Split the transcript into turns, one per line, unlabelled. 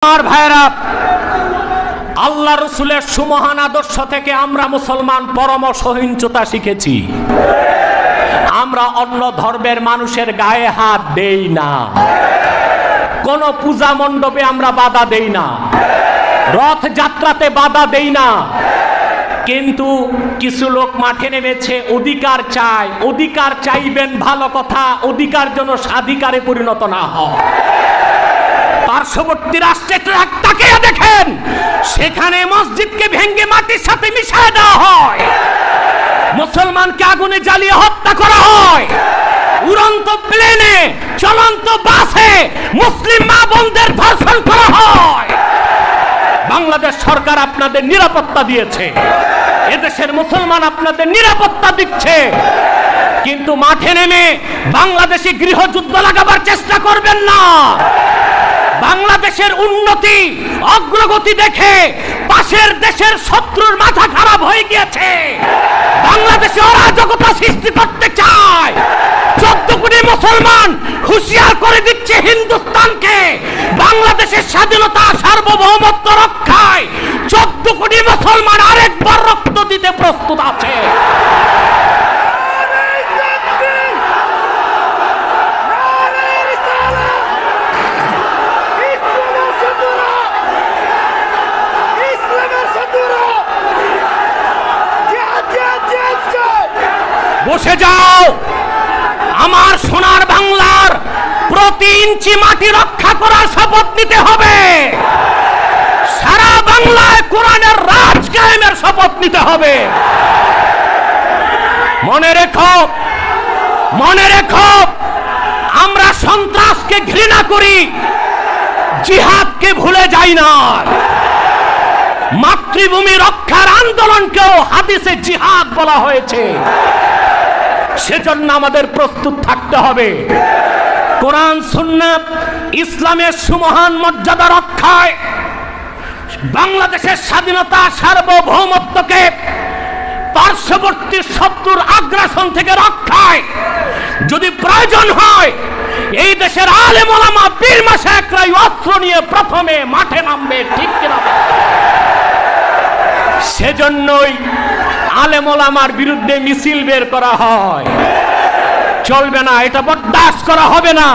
আমার ভাইরা, আল্লাহ রসুলের সুমহান আদর্শ থেকে আমরা মুসলমান পরম সহিংসতা শিখেছি। আমরা অন্য ধর্মের মানুষের গায়ে হাত দেই না, কোন পূজা মণ্ডপে আমরা বাধা দেই না, রথযাত্রাতে বাধা দেই না। কিন্তু কিছু লোক মাঠে নেমেছে, অধিকার চায়। অধিকার চাইবেন ভালো কথা, অধিকার যেন স্বাধিকারে পরিণত না হয়। পার্শ্ববর্তী রাষ্ট্রে তাকিয়ে দেখেন, সেখানে মসজিদকে ভেঙে মাটির সাথে মিশিয়ে দেওয়া হয়, মুসলমানকে আগুনে জ্বালিয়ে হত্যা করা হয়, উড়ন্ত প্লেনে চলন্ত বাসে মুসলিম মা বোনদের ধর্ষণ করা হয়। বাংলাদেশ সরকার আপনাদের নিরাপত্তা দিয়েছে, এদেশের মুসলমান আপনাদের নিরাপত্তা দিচ্ছে, কিন্তু মাঠে নেমে বাংলাদেশে গৃহযুদ্ধ লাগাবার চেষ্টা করবেন না। বাংলাদেশের উন্নতি অগ্রগতি দেখে পাশের দেশের শত্রুর মাথা খারাপ হয়ে গিয়েছে, বাংলাদেশে অরাজকতা সৃষ্টি করতে চায়। 14 কোটি মুসলমান হুঁশিয়ার করে দিচ্ছে হিন্দুস্তানকে, বাংলাদেশের স্বাধীনতা সার্বভৌমত্ব রক্ষায় 14 কোটি মুসলমান আরেকবার রক্ত দিতে প্রস্তুত আছে। বসে যাও, আমার সোনার বাংলার প্রতি ইঞ্চি মাটি রক্ষা করার শপথ নিতে হবে। সারা বাংলায় কোরআনের রাজ কায়েমের শপথ নিতে হবে। মনে রেখো, মনে রেখো, আমরা সন্ত্রাসকে ঘৃণা করি, জিহাদকে ভুলে যাই না। মাতৃভূমি রক্ষার আন্দোলনকেও হাদিসে জিহাদ বলা হয়েছে। সেজন্য আমাদের প্রস্তুত থাকতে হবে। কোরআন সুন্নাত ইসলামের সুমহান মর্যাদা রক্ষায়, বাংলাদেশের স্বাধীনতা সার্বভৌমত্বকে পার্শ্ববর্তী শত্রুর আগ্রাসন থেকে রক্ষায় যদি প্রয়োজন হয়, এই দেশের আলেম ওলামা পীর মাশায়েখরাই অস্ত্র নিয়ে প্রথমে মাঠে নামবে, ঠিক কিনা? সেজন্যই আলেম ওলামার বিরুদ্ধে মিছিল বের করা হয়। চলবে না, এটা বরদাস্ত করা হবে না।